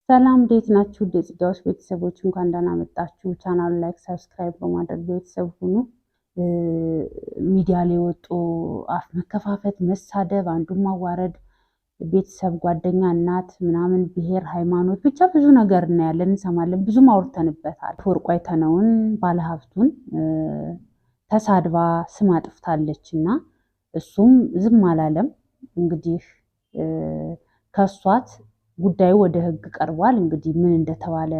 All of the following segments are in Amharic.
ሰላም እንዴት ናችሁ? የጽጌዎች ቤተሰቦች እንኳን ደህና መጣችሁ። ቻናሉ ላይክ፣ ሰብስክራይብ በማድረግ ቤተሰብ ሁኑ። ሚዲያ ላይ ወጡ አፍ መከፋፈት፣ መሳደብ፣ አንዱን ማዋረድ፣ ቤተሰብ፣ ጓደኛ፣ እናት ምናምን፣ ብሔር፣ ሃይማኖት ብቻ ብዙ ነገር እናያለን፣ እንሰማለን። ብዙም አውርተንበታል። ወርቁ አይተነውን ባለሀብቱን ተሳድባ ስም አጥፍታለች እና እሱም ዝም አላለም። እንግዲህ ከሷት ጉዳዩ ወደ ህግ ቀርቧል። እንግዲህ ምን እንደተባለ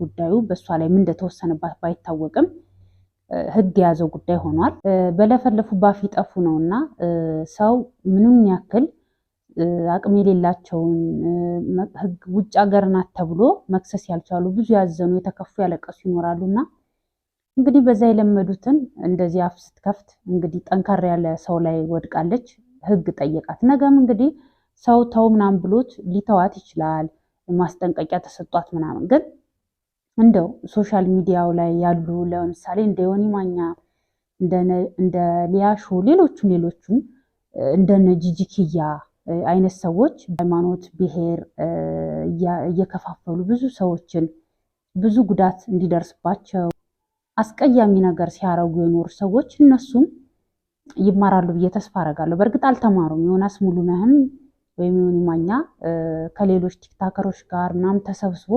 ጉዳዩ በእሷ ላይ ምን እንደተወሰነባት ባይታወቅም ህግ የያዘው ጉዳይ ሆኗል። በለፈለፉ ባፍ ይጠፉ ነው እና ሰው ምንም ያክል አቅም የሌላቸውን ህግ ውጭ ሀገር ናት ተብሎ መክሰስ ያልቻሉ ብዙ ያዘኑ የተከፉ ያለቀሱ ይኖራሉ እና እንግዲህ በዛ የለመዱትን እንደዚህ አፍ ስትከፍት እንግዲህ ጠንካራ ያለ ሰው ላይ ወድቃለች። ህግ ጠየቃት። ነገም እንግዲህ ሰው ተው ምናምን ብሎት ሊተዋት ይችላል፣ ማስጠንቀቂያ ተሰጧት ምናምን። ግን እንደው ሶሻል ሚዲያው ላይ ያሉ ለምሳሌ እንደ ዮኒ ማኛ እንደ ሊያሾ ሌሎቹም እንደነ ጂጂኪያ አይነት ሰዎች ሃይማኖት፣ ብሔር እየከፋፈሉ ብዙ ሰዎችን ብዙ ጉዳት እንዲደርስባቸው አስቀያሚ ነገር ሲያረጉ የኖሩ ሰዎች እነሱም ይማራሉ ብዬ ተስፋ አረጋለሁ። በእርግጥ አልተማሩም። ዮናስ ሙሉነህም ወይም ዮኒ ማኛ ከሌሎች ቲክታከሮች ጋር ምናምን ተሰብስቦ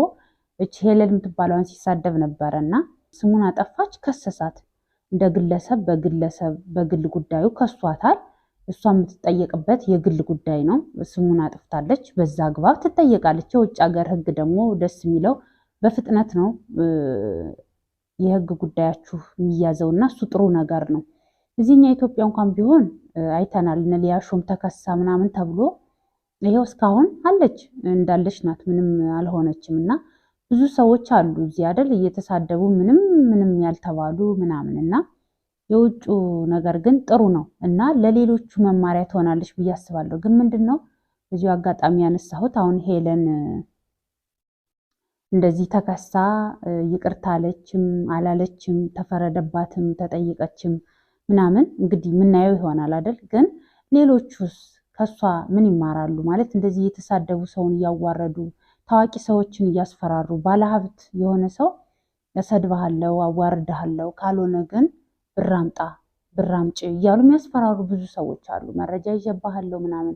እች ሄለን የምትባለውን ሲሳደብ ነበረ እና ስሙን አጠፋች፣ ከሰሳት። እንደ ግለሰብ በግል ጉዳዩ ከሷታል። እሷ የምትጠየቅበት የግል ጉዳይ ነው። ስሙን አጥፍታለች፣ በዛ አግባብ ትጠየቃለች። የውጭ ሀገር ህግ ደግሞ ደስ የሚለው በፍጥነት ነው የህግ ጉዳያችሁ የሚያዘው እና እሱ ጥሩ ነገር ነው። እዚህኛ ኢትዮጵያ እንኳን ቢሆን አይተናል። እነ ሊያሾም ተከሳ ምናምን ተብሎ ይሄው እስካሁን አለች እንዳለች ናት፣ ምንም አልሆነችም። እና ብዙ ሰዎች አሉ እዚህ አይደል እየተሳደቡ ምንም ያልተባሉ ምናምን እና የውጩ ነገር ግን ጥሩ ነው እና ለሌሎቹ መማሪያ ትሆናለች ብዬ አስባለሁ። ግን ምንድነው እዚሁ አጋጣሚ ያነሳሁት አሁን ሄለን እንደዚህ ተከሳ ይቅርታ አለችም አላለችም፣ ተፈረደባትም ተጠይቀችም ምናምን እንግዲህ ምናየው ይሆናል አይደል። ግን ሌሎቹስ ከሷ ምን ይማራሉ? ማለት እንደዚህ የተሳደቡ ሰውን እያዋረዱ ታዋቂ ሰዎችን እያስፈራሩ ባለሀብት የሆነ ሰው እሰድብሃለሁ፣ አዋርድሃለሁ፣ ካልሆነ ግን ብራምጣ ብራምጭ እያሉ የሚያስፈራሩ ብዙ ሰዎች አሉ። መረጃ ይዤብሃለሁ ምናምን።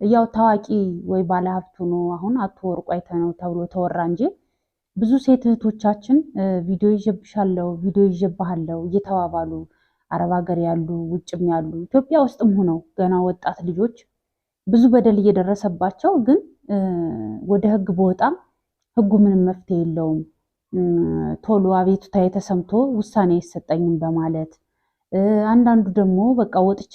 ያው ታዋቂ ወይ ባለሀብቱ ነው አሁን አቶ ወርቁ አይተነው ተብሎ ተወራ እንጂ ብዙ ሴት እህቶቻችን ቪዲዮ ይዤብሻለሁ፣ ቪዲዮ ይዤብሃለሁ እየተባባሉ አረብ ሀገር ያሉ ውጭም ያሉ ኢትዮጵያ ውስጥም ሆነው ገና ወጣት ልጆች ብዙ በደል እየደረሰባቸው ግን ወደ ህግ በወጣም ህጉ ምንም መፍትሄ የለውም፣ ቶሎ አቤቱታ የተሰምቶ ውሳኔ አይሰጠኝም በማለት አንዳንዱ ደግሞ በቃ ወጥቼ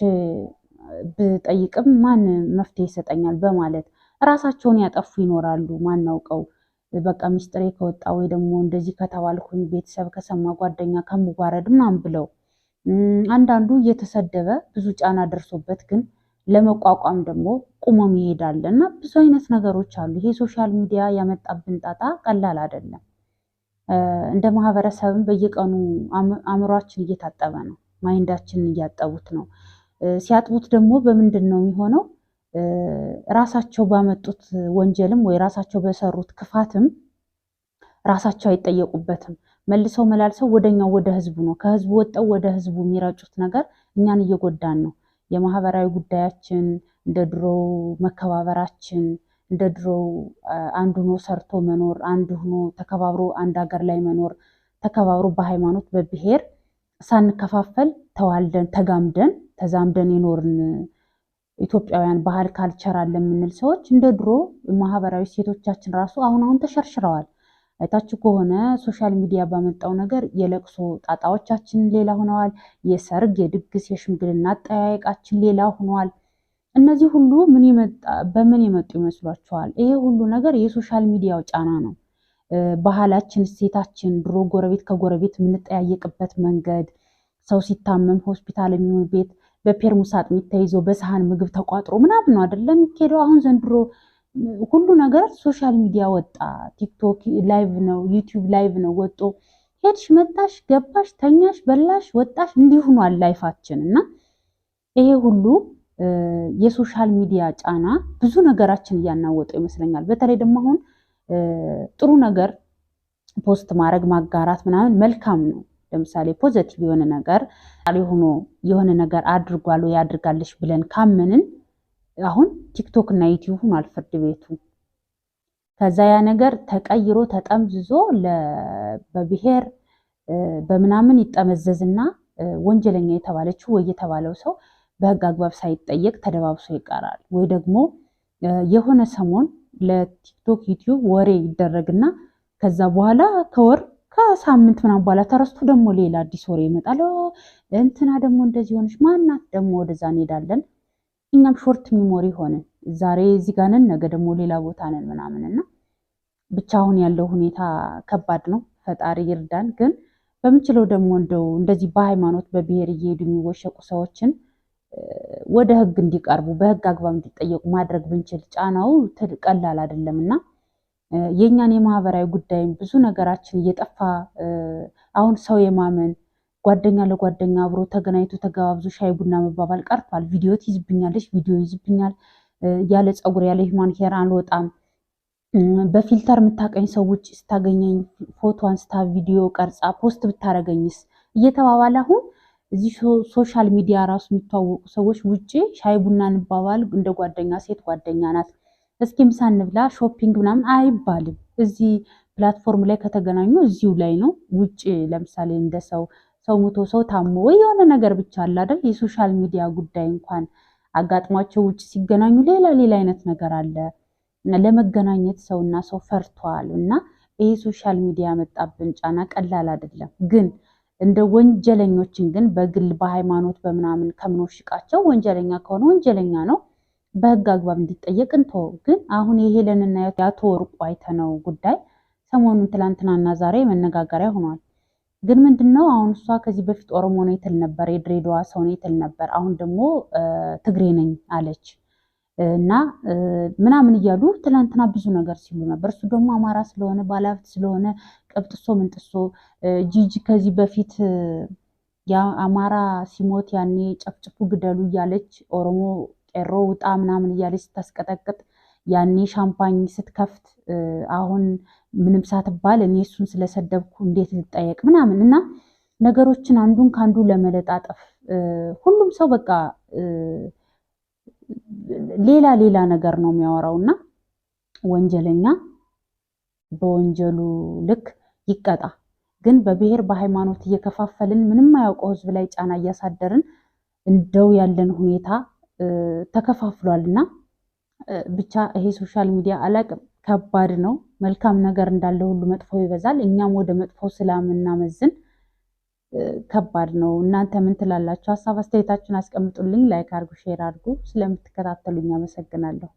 ብጠይቅም ማን መፍትሄ ይሰጠኛል በማለት ራሳቸውን ያጠፉ ይኖራሉ። ማናውቀው በቃ ሚስጥሬ ከወጣ ወይ ደግሞ እንደዚህ ከተባልኩኝ ቤተሰብ ከሰማ ጓደኛ ከምጓረድ ምናምን ብለው አንዳንዱ እየተሰደበ ብዙ ጫና ደርሶበት ግን ለመቋቋም ደግሞ ቁሞ ይሄዳል እና ብዙ አይነት ነገሮች አሉ። ይሄ ሶሻል ሚዲያ ያመጣብን ጣጣ ቀላል አይደለም። እንደ ማህበረሰብም በየቀኑ አእምሯችን እየታጠበ ነው፣ ማይንዳችንን እያጠቡት ነው። ሲያጥቡት ደግሞ በምንድን ነው የሚሆነው? ራሳቸው ባመጡት ወንጀልም ወይ ራሳቸው በሰሩት ክፋትም ራሳቸው አይጠየቁበትም። መልሰው መላልሰው ወደኛው ወደ ህዝቡ ነው፣ ከህዝቡ ወጠው ወደ ህዝቡ የሚረጩት ነገር እኛን እየጎዳን ነው። የማህበራዊ ጉዳያችን እንደ ድሮ መከባበራችን እንደ ድሮ አንዱ ሆኖ ሰርቶ መኖር፣ አንዱ ሆኖ ተከባብሮ አንድ ሀገር ላይ መኖር፣ ተከባብሮ በሃይማኖት በብሔር ሳንከፋፈል ተዋልደን ተጋምደን ተዛምደን የኖርን ኢትዮጵያውያን ባህል ካልቸር አለ የምንል ሰዎች እንደ ድሮ ማህበራዊ ሴቶቻችን ራሱ አሁን ተሸርሽረዋል። አይታችሁ ከሆነ ሶሻል ሚዲያ ባመጣው ነገር የለቅሶ ጣጣዎቻችን ሌላ ሆነዋል። የሰርግ፣ የድግስ፣ የሽምግልና አጠያየቃችን ሌላ ሆነዋል። እነዚህ ሁሉ በምን የመጡ ይመስሏችኋል? ይሄ ሁሉ ነገር የሶሻል ሚዲያው ጫና ነው። ባህላችን፣ እሴታችን፣ ድሮ ጎረቤት ከጎረቤት የምንጠያየቅበት መንገድ፣ ሰው ሲታመም ሆስፒታል የሚሆን ቤት በፔርሙስ አጥሚት ተይዞ በሰሃን ምግብ ተቋጥሮ ምናምን ነው አይደለም የሚሄደው። አሁን ዘንድሮ ሁሉ ነገር ሶሻል ሚዲያ ወጣ። ቲክቶክ ላይቭ ነው፣ ዩቲዩብ ላይቭ ነው። ወጦ ሄድሽ፣ መጣሽ፣ ገባሽ፣ ተኛሽ፣ በላሽ፣ ወጣሽ እንዲሁ ሆኗል ላይፋችን እና ይሄ ሁሉ የሶሻል ሚዲያ ጫና ብዙ ነገራችን እያናወጠው ይመስለኛል። በተለይ ደግሞ አሁን ጥሩ ነገር ፖስት ማድረግ ማጋራት ምናምን መልካም ነው። ለምሳሌ ፖዘቲቭ የሆነ ነገር ሆኖ የሆነ ነገር አድርጓል ወይ ያድርጋለች ብለን ካመንን አሁን ቲክቶክ እና ዩቲዩብ ሆኗል ፍርድ ቤቱ። ከዛ ያ ነገር ተቀይሮ ተጠምዝዞ በብሔር በምናምን ይጠመዘዝና ወንጀለኛ የተባለችው ወይ የተባለው ሰው በህግ አግባብ ሳይጠየቅ ተደባብሶ ይቀራል። ወይ ደግሞ የሆነ ሰሞን ለቲክቶክ ዩቲዩብ ወሬ ይደረግና ከዛ በኋላ ከወር ከሳምንት ምናምን በኋላ ተረስቶ ደግሞ ሌላ አዲስ ወሬ ይመጣል። እንትና ደግሞ እንደዚህ ሆነች ማናት ደግሞ ወደዛ እንሄዳለን። እኛም ሾርት ሚሞሪ ሆነን ዛሬ እዚህ ጋር ነን፣ ነገ ደግሞ ሌላ ቦታ ነን ምናምንና ብቻ አሁን ያለው ሁኔታ ከባድ ነው። ፈጣሪ ይርዳን። ግን በምንችለው ደግሞ እንደዚህ በሃይማኖት በብሔር እየሄዱ የሚወሸቁ ሰዎችን ወደ ህግ እንዲቀርቡ በህግ አግባብ እንዲጠየቁ ማድረግ ብንችል ጫናው ቀላል አይደለም እና የኛን የማህበራዊ ጉዳይም ብዙ ነገራችን እየጠፋ አሁን ሰው የማመን ጓደኛ ለጓደኛ አብሮ ተገናኝቶ ተገባብዞ ሻይ ቡና መባባል ቀርቷል። ቪዲዮ ትይዝብኛለች፣ ቪዲዮ ይዝብኛል፣ ያለ ፀጉር ያለ ሂውማን ሄር አልወጣም፣ በፊልተር የምታቀኝ ሰው ውጭ ስታገኘኝ ፎቶ አንስታ ቪዲዮ ቀርጻ ፖስት ብታረገኝስ እየተባባለ አሁን እዚህ ሶሻል ሚዲያ ራሱ የሚተዋወቁ ሰዎች ውጭ ሻይ ቡና እንባባል፣ እንደ ጓደኛ ሴት ጓደኛ ናት እስኪ ምሳ እንብላ ሾፒንግ ምናምን አይባልም። እዚህ ፕላትፎርም ላይ ከተገናኙ እዚሁ ላይ ነው። ውጭ ለምሳሌ እንደ ሰው ሞቶ ሰው ታሞ ወይ የሆነ ነገር ብቻ አለ አይደል? የሶሻል ሚዲያ ጉዳይ እንኳን አጋጥሟቸው ውጭ ሲገናኙ ሌላ አይነት ነገር አለ። ለመገናኘት ሰውና ሰው ፈርቷል። እና ይሄ ሶሻል ሚዲያ ያመጣብን ጫና ቀላል አይደለም። ግን እንደ ወንጀለኞችን ግን በግል በሃይማኖት በምናምን ከምንወሽቃቸው ወንጀለኛ ከሆነ ወንጀለኛ ነው፣ በህግ አግባብ እንዲጠየቅ እንተው። ግን አሁን የሄለንና የአቶ ወርቁ አይተነው ጉዳይ ሰሞኑን ትላንትናና ዛሬ መነጋገሪያ ሆኗል። ግን ምንድነው አሁን እሷ ከዚህ በፊት ኦሮሞ ነኝ ትል ነበር፣ የድሬዳዋ ሰው ነኝ ትል ነበር። አሁን ደግሞ ትግሬ ነኝ አለች እና ምናምን እያሉ ትላንትና ብዙ ነገር ሲሉ ነበር። እሱ ደግሞ አማራ ስለሆነ ባለሀብት ስለሆነ ቀብጥሶ ምንጥሶ ጂጂ ከዚህ በፊት የአማራ ሲሞት ያኔ ጨፍጭፉ ግደሉ እያለች ኦሮሞ ቄሮ ውጣ ምናምን እያለች ስታስቀጠቅጥ ያኔ ሻምፓኝ ስትከፍት አሁን ምንም ሳትባል እኔ እሱን ስለሰደብኩ እንዴት ልጠየቅ ምናምን እና ነገሮችን አንዱን ከአንዱ ለመለጣጠፍ ሁሉም ሰው በቃ ሌላ ነገር ነው የሚያወራው እና ወንጀለኛ በወንጀሉ ልክ ይቀጣ። ግን በብሔር በሃይማኖት እየከፋፈልን ምንም አያውቀው ህዝብ ላይ ጫና እያሳደርን እንደው ያለን ሁኔታ ተከፋፍሏልና ብቻ ይሄ ሶሻል ሚዲያ አላቅም ከባድ ነው። መልካም ነገር እንዳለ ሁሉ መጥፎ ይበዛል። እኛም ወደ መጥፎ ስለምናመዝን ከባድ ነው። እናንተ ምን ትላላችሁ? ሀሳብ አስተያየታችሁን አስቀምጡልኝ። ላይክ አድርጉ፣ ሼር አድርጉ። ስለምትከታተሉኝ አመሰግናለሁ።